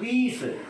20,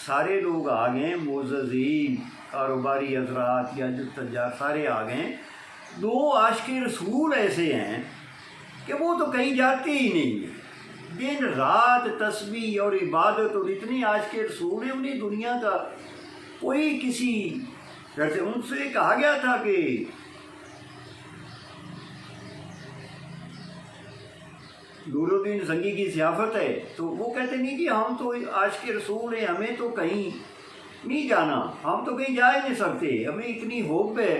سارے لوگ آ گئے، معززین، کاروباری حضرات یا جو تجار سارے آ گئے۔ 2 عاشق رسول ایسے ہیں کہ وہ تو کہیں جاتے ہی نہیں ہیں، دن رات تسبیح اور عبادت، اور اتنے عاشق رسول ہیں انہیں دنیا کا کوئی کسی گھر سے، ان سے کہا گیا تھا کہ نور الدین زنگی کی ضیافت ہے، تو وہ کہتے نہیں کہ ہم تو عاشق رسول ہیں، ہمیں تو کہیں نہیں جانا، ہم تو کہیں جا ہی نہیں سکتے، ہمیں اتنی ہوپ ہے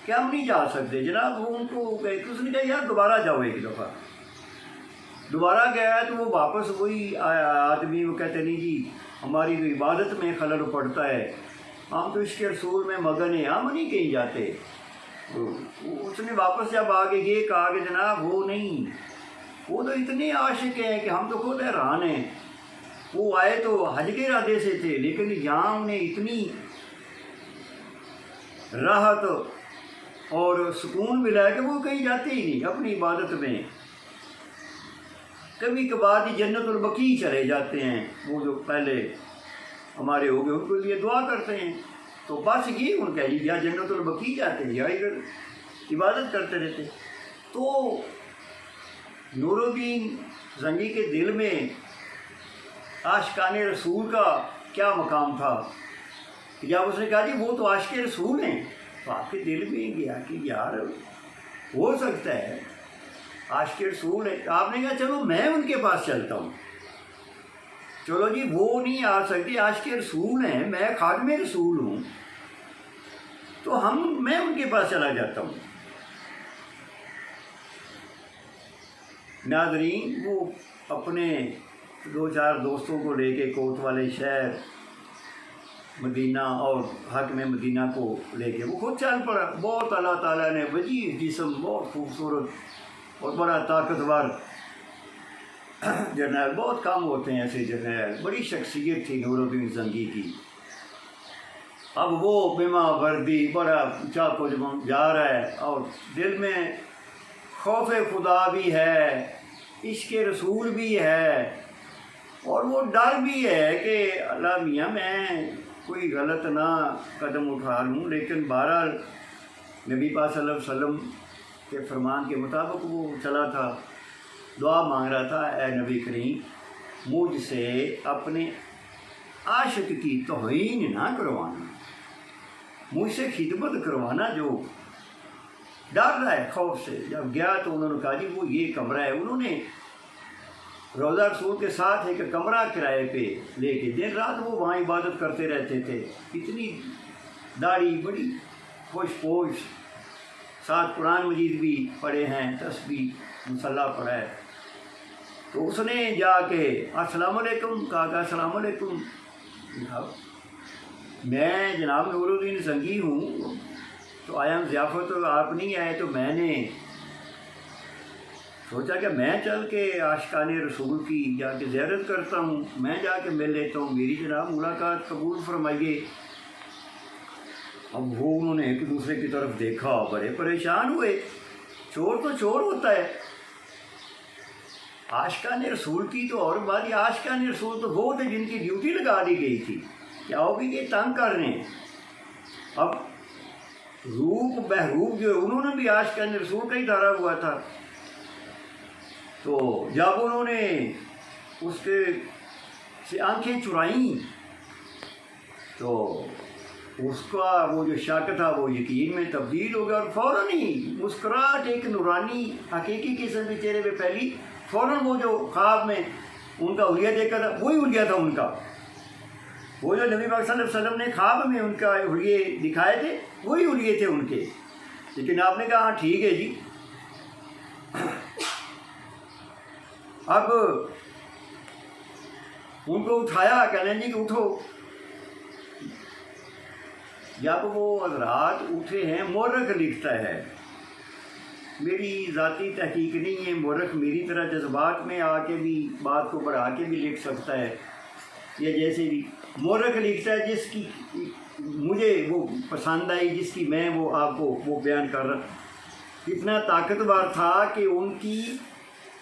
کہ ہم نہیں جا سکتے۔ جناب وہ ان کو اس نے کہا یار دوبارہ جاؤ، ایک دفعہ دوبارہ گیا تو وہ واپس وہی آدمی، وہ کہتے نہیں جی ہماری تو عبادت میں خلل پڑتا ہے، ہم تو عشق رسول میں مگن ہیں، ہم نہیں کہیں جاتے۔ اس نے واپس جب آگے یہ کہا کہ جناب وہ نہیں، وہ تو اتنے عاشق ہیں کہ ہم تو خود حیران ہیں، وہ آئے تو حج کے ارادے سے تھے، لیکن یہاں انہیں اتنی راحت اور سکون ملا ہے کہ وہ کہیں جاتے ہی نہیں اپنی عبادت میں۔ کبھی کبھار ہی جنت البقیع چلے جاتے ہیں، وہ جو پہلے ہمارے ہو گئے ان کے لیے دعا کرتے ہیں، تو بس یہ ان کا یا جنت البقیع جاتے ہیں یا ادھر عبادت کرتے رہتے۔ تو نور الدین زنگی کے دل میں عاشقان رسول کا کیا مقام تھا کہ جب اس نے کہا جی وہ تو عاشق رسول ہیں، تو آپ کے دل میں گیا کہ یار ہو سکتا ہے عاشق رسول ہے۔ آپ نے کہا چلو میں ان کے پاس چلتا ہوں، چلو جی وہ نہیں آ سکتے، عاشق رسول ہیں، میں خادم رسول ہوں، تو میں ان کے پاس چلا جاتا ہوں۔ ناظرین وہ اپنے 2-4 دوستوں کو لے کے کوتوالے شہر مدینہ اور حق میں مدینہ کو لے کے وہ خود چل پڑا۔ بہت اللہ تعالیٰ نے وجیز جسم، بہت خوبصورت اور بڑا طاقتور جرنیل، بہت کم ہوتے ہیں ایسے جرنیل، بڑی شخصیت تھی نور الدین زنگی کی۔ اب وہ بما وردی بڑا اونچا کو جا رہا ہے اور دل میں خوف خدا بھی ہے، عشق رسول بھی ہے، اور وہ ڈر بھی ہے کہ اللہ میاں میں کوئی غلط نہ قدم اٹھا لوں، لیکن بہرحال نبی پاک صلی اللہ علیہ وسلم کے فرمان کے مطابق وہ چلا تھا، دعا مانگ رہا تھا، اے نبی کریم مجھ سے اپنے عاشق کی توہین نہ کروانا، مجھ سے خدمت کروانا، جو ڈر رہا ہے خوف سے۔ جب گیا تو انہوں نے کہا جی وہ یہ کمرہ ہے، انہوں نے روضہ رسول کے ساتھ ایک کمرہ کرائے پہ لے کے دن رات وہ وہاں عبادت کرتے رہتے تھے، اتنی داڑھی بڑی خوش پوش، ساتھ قرآن مجید بھی پڑھے ہیں، تسبیح مصلی پڑھا ہے۔ تو اس نے جا کے السلام علیکم کہا کہ السلام علیکم، میں جناب نور الدین زنگی ہوں، تو آیا ہم ضیافت، تو آپ نہیں آئے، تو میں نے سوچا کہ میں چل کے عاشقان رسول کی جا کے زیارت کرتا ہوں، میں جا کے مل لیتا ہوں، میری جناب ملاقات قبول فرمائیے۔ اب وہ انہوں نے ایک دوسرے کی طرف دیکھا، بڑے پریشان ہوئے، چور تو چور ہوتا ہے، عاشقان رسول کی تو اور بات، یہ عاشقان رسول تو وہ تھے جن کی ڈیوٹی لگا دی گئی تھی، کیا ہوگی کہ تنگ کر رہے ہیں۔ اب روپ بہروپ جو انہوں نے بھی عاشقان رسول کا ہی دھارا ہوا تھا، تو جب انہوں نے اس کے سے آنکھیں چرائیں تو اس کا وہ جو شک تھا وہ یقین میں تبدیل ہو گیا، اور فوراً ہی مسکراہٹ ایک نورانی حقیقی قسم کے چہرے پہ پھیلی، فوراً وہ جو خواب میں ان کا حلیہ دیکھا تھا وہی حلیہ تھا ان کا، وہ جو نبی پاک صلی اللہ علیہ وسلم نے خواب میں ان کا حلیے دکھائے تھے وہی حلیے تھے ان کے۔ لیکن آپ نے کہا ہاں ٹھیک ہے جی۔ اب ان کو اٹھایا، کہنے جی کہ اٹھو۔ جب وہ حضرات اٹھے ہیں، مورخ لکھتا ہے، میری ذاتی تحقیق نہیں ہے، مورخ میری طرح جذبات میں آ کے بھی بات کو بڑھا کے بھی لکھ سکتا ہے، یا جیسے بھی مورخ لکھتا ہے جس کی مجھے وہ پسند آئی، جس کی میں وہ آپ کو وہ بیان کر رہا، اتنا طاقتور تھا کہ ان کی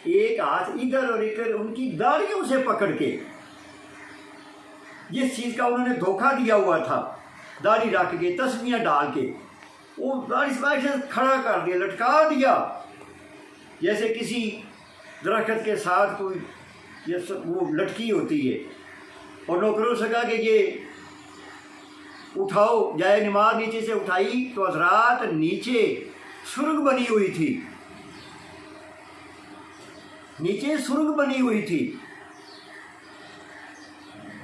ایک ہاتھ ادھر اور ادھر ان کی داڑھیوں سے پکڑ کے جس چیز کا انہوں نے دھوکہ دیا ہوا تھا، داڑھی رکھ کے تسبیحاں ڈال کے وہ داڑھی سے کھڑا کر دیا، لٹکا دیا، جیسے کسی درخت کے ساتھ کوئی وہ لٹکی ہوتی ہے، اور نوکروں سے کہا کہ یہ اٹھاؤ، جائے نماز نیچے سے اٹھائی تو حضرات نیچے سرنگ بنی ہوئی تھی، نیچے سرنگ بنی ہوئی تھی۔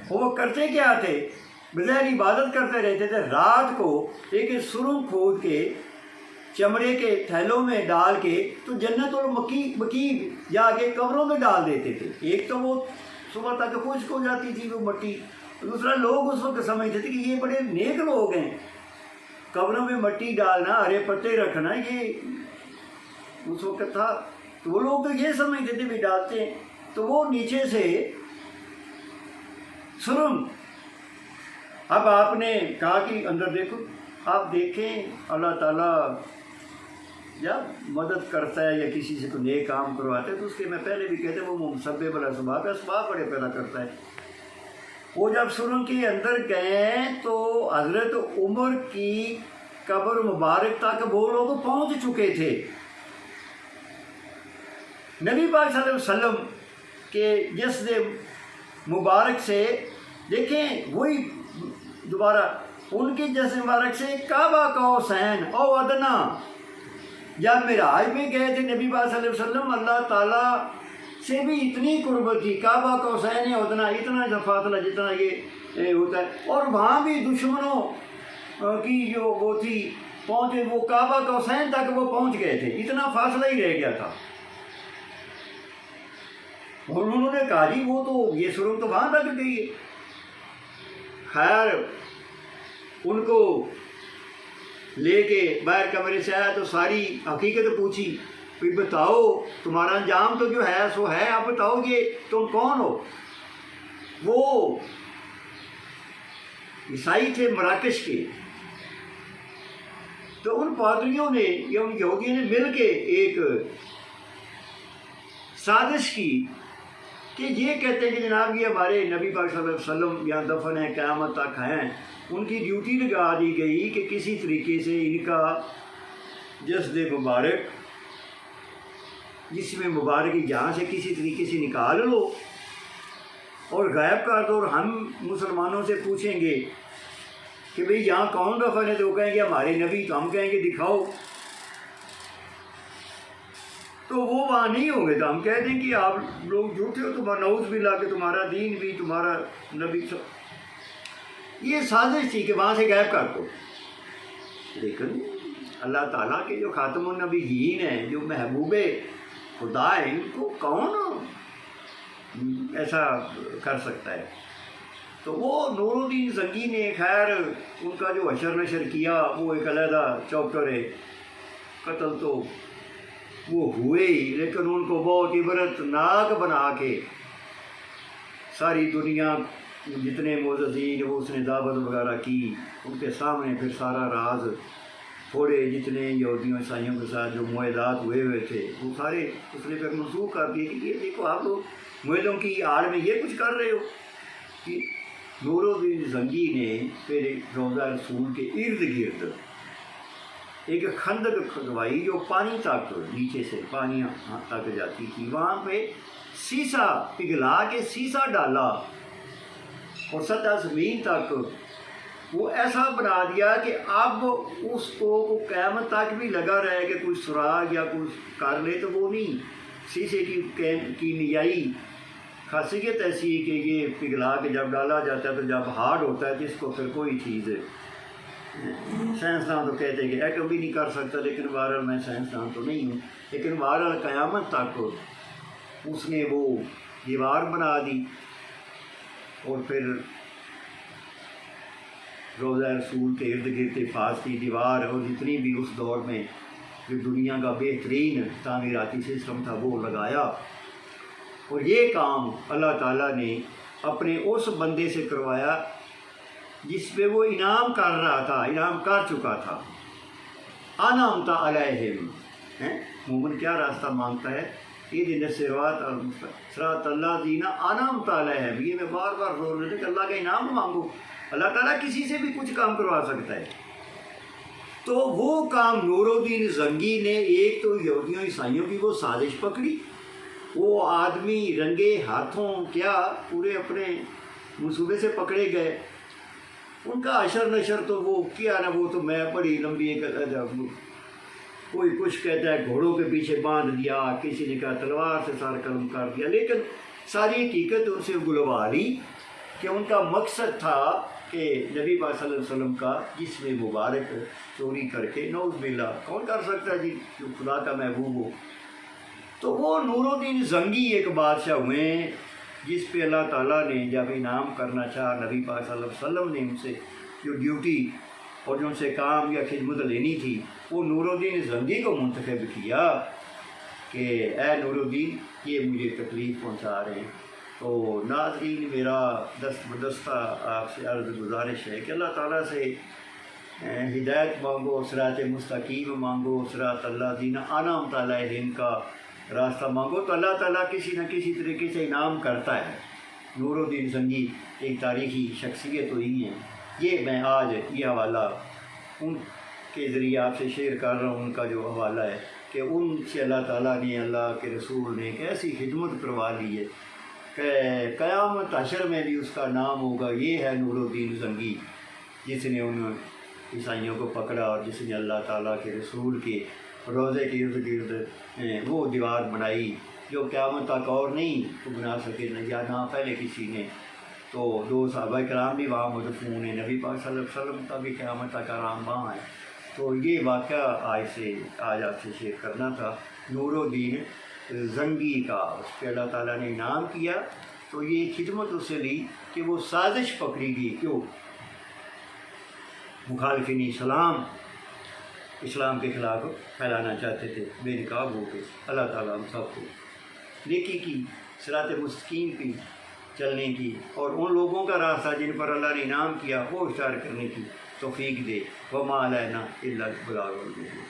وہ کرتے کیا تھے؟ بظاہر عبادت کرتے رہتے تھے، رات کو ایک سرنگ کھود کے چمڑے کے تھیلوں میں ڈال کے تو جنت اور مکی جا کے قبروں میں ڈال دیتے تھے۔ ایک تو وہ صبح تک خشک ہو جاتی تھی وہ مٹی، دوسرا لوگ اس وقت سمجھتے تھے کہ یہ بڑے نیک لوگ ہیں، قبروں میں مٹی ڈالنا، ہرے پتے رکھنا، یہ اس وقت تھا۔ تو وہ لوگ تو یہ سمجھتے تھے بھی ڈالتے ہیں، تو وہ نیچے سے سرنگ۔ اب آپ نے کہا کہ اندر دیکھو، آپ دیکھیں اللہ تعالیٰ جب مدد کرتا ہے یا کسی سے کوئی نیک کام کرواتا ہے تو اس کے، میں پہلے بھی کہتے ہیں، وہ مسبب الاسباب ہے، اسباب بڑے پیدا کرتا ہے۔ وہ جب سرنگ کے اندر گئے تو حضرت عمر کی قبر مبارک تک وہ لوگ پہنچ چکے تھے۔ نبی پاک صلی اللہ علیہ وسلم کے جسد مبارک سے دیکھیں، وہی دوبارہ ان کے جسد مبارک سے کعبہ قوسین او ادنا، جب معراج میں گئے تھے نبی پاک صلی اللہ علیہ وسلم، اللہ تعالیٰ سے بھی اتنی قربت تھی، کعبہ قوسین او ادنا، اتنا سا فاصلہ جتنا یہ ہوتا ہے، اور وہاں بھی دشمنوں کی جو وہ تھی پہنچے، وہ کعبہ قوسین تک وہ پہنچ گئے تھے، اتنا فاصلہ ہی رہ گیا تھا۔ اور انہوں نے کہا جی وہ تو یہ سرنگ تو وہاں تک گئی ہے۔ خیر ان کو لے کے باہر کمرے سے آیا تو ساری حقیقت پوچھی، پھر بتاؤ تمہارا انجام تو جو ہے سو ہے، آپ بتاؤ یہ تم کون ہو؟ وہ عیسائی تھے مراکش کے، تو ان پادریوں نے یا ان یہودیوں نے مل کے ایک سازش کی کہ یہ کہتے ہیں کہ جناب یہ ہمارے نبی پاک صلی اللہ علیہ وسلم یہاں دفن ہیں، قیامت تک ہیں، ان کی ڈیوٹی لگا دی گئی کہ کسی طریقے سے ان کا جسد مبارک، جس میں مبارک جہاں سے کسی طریقے سے نکال لو اور غائب کر دو، اور ہم مسلمانوں سے پوچھیں گے کہ بھئی یہاں کون دفن ہے، تو وہ کہیں گے ہمارے نبی، تو ہم کہیں گے دکھاؤ، تو وہ وہاں نہیں ہوں گے، تو ہم کہہ دیں کہ آپ لوگ جھوٹے ہو، تمہارا نعوذ باللہ کہ تمہارا دین بھی، تمہارا نبی یہ سازش تھی کہ وہاں سے غائب کر دو۔ لیکن اللہ تعالیٰ کے جو خاتم النبیین ہیں، جو محبوب خدا ہیں، ان کو کون ایسا کر سکتا ہے؟ تو وہ نور الدین زنگی نے خیر ان کا جو حشر نشر کیا، وہ ایک علیحدہ چیپٹر ہے، قتل تو وہ ہوئے ہی، لیکن ان کو بہت عبرت ناک بنا کے ساری دنیا جتنے معززین وہ اس نے دعوت وغیرہ کی، ان کے سامنے پھر سارا راز، تھوڑے جتنے یہودیوں عیسائیوں کے ساتھ جو معاہدات ہوئے تھے وہ سارے اس نے پھر منسوخ کر دیے کہ یہ دیکھو آپ لوگ معاہدوں کی آڑ میں یہ کچھ کر رہے ہو۔ کہ نور الدین زنگی نے پھر روضہ رسول کے ارد گرد ایک خندق کھدوائی جو پانی تک نیچے سے پانی تک جاتی تھی، وہاں پہ سیسا پگھلا کے سیسا ڈالا اور سطح زمین تک وہ ایسا بنا دیا کہ اب اس کو قیامت تک بھی لگا رہے کہ کوئی سراغ یا کچھ کر لے تو وہ نہیں۔ سیسے کی کیمیائی خاصیت ایسی ہے کہ یہ پگھلا کے جب ڈالا جاتا ہے تو جب ہارڈ ہوتا ہے تو اس کو پھر کوئی چیز، سائنسدان تو کہتے ہیں کہ ایٹم بھی نہیں کر سکتا، لیکن بہرحال میں سائنسدان تو نہیں ہوں، لیکن بہرحال قیامت تک اس نے وہ دیوار بنا دی، اور پھر روضہ رسول کے ارد گرد حفاظ کی دیوار، اور جتنی بھی اس دور میں جو دنیا کا بہترین تعمیراتی سسٹم تھا وہ لگایا۔ اور یہ کام اللہ تعالیٰ نے اپنے اس بندے سے کروایا جس پہ وہ انعام کر رہا تھا، انعام کر چکا تھا۔ انعمت علیہم، مومن کیا راستہ مانگتا ہے دن صراط اللہ دینا انعام تعالیٰ ہے. یہ میں بار بار زور دیتے کہ اللہ کا انعام مانگو. اللہ تعالیٰ کسی سے بھی کچھ کام کروا سکتا ہے. تو وہ کام نور الدین زنگی نے ایک تو یہودیوں عیسائیوں کی وہ سازش پکڑی. وہ آدمی رنگے ہاتھوں کیا پورے اپنے منصوبے سے پکڑے گئے. ان کا اشر نشر تو وہ کیا نا، وہ تو میں بڑی لمبی ایک، کوئی کچھ کہتا ہے گھوڑوں کے پیچھے باندھ دیا، کسی نے کہا تلوار سے سار قلم کر دیا. لیکن ساری حقیقت ان سے گلوا لی کہ ان کا مقصد تھا کہ نبی پاک صلی اللہ علیہ وسلم کا جسم مبارک چوری کر کے، نعوذ باللہ کون کر سکتا ہے جی جو خدا کا محبوب ہو. تو وہ نور الدین زنگی ایک بادشاہ ہوئے جس پہ اللہ تعالیٰ نے جب انعام کرنا چاہا، نبی پاک صلی اللہ علیہ وسلم نے ان سے جو ڈیوٹی اور جو ان سے کام یا خدمت لینی تھی، وہ نور الدین زنگی کو منتخب کیا کہ اے نور الدین یہ مجھے تکلیف پہنچا رہے ہیں. تو ناظرین میرا دست بدستہ آپ سے عرض گزارش ہے کہ اللہ تعالیٰ سے ہدایت مانگو، صراط مستقیم مانگو، صراط اللہ دینا انعام تعالیٰ دین کا راستہ مانگو تو اللہ تعالیٰ کسی نہ کسی طریقے سے انعام کرتا ہے. نور الدین زنگی ایک تاریخی شخصیت ہوئی ہیں. یہ میں آج یہ حوالہ ان کے ذریعے آپ سے شیئر کر رہا ہوں. ان کا جو حوالہ ہے کہ ان سے اللہ تعالیٰ نے، اللہ کے رسول نے ایک ایسی خدمت کروا لی ہے کہ قیامت حشر میں بھی اس کا نام ہوگا. یہ ہے نور الدین زنگی جس نے ان عیسائیوں کو پکڑا اور جس نے اللہ تعالیٰ کے رسول کے روضے کے ارد گرد وہ دیوار بنائی جو قیامت تک اور نہیں بنا سکے یا نہ پہلے کسی نے. تو 2 صحابہ کرام بھی وہاں مدفون ہیں، نبی پاک صلی اللہ علیہ وسلم کا بھی قیامت تک آرام وہاں ہے. تو یہ واقعہ آج آپ سے شیئر کرنا تھا نور الدین زنگی کا. اس پہ اللہ تعالیٰ نے انعام کیا تو یہ خدمت اس سے لی کہ وہ سازش پکڑی گئی. کیوں؟ مخالفین اسلام کے خلاف پھیلانا چاہتے تھے بے نقاب ہو کے. اللہ تعالیٰ ہم سب کو نیکی کی، صراط مستقیم کی چلنے کی اور ان لوگوں کا راستہ جن پر اللہ نے انعام کیا وہ اختیار کرنے کی توفیق دے. وما علینا الا البلاغ المبین.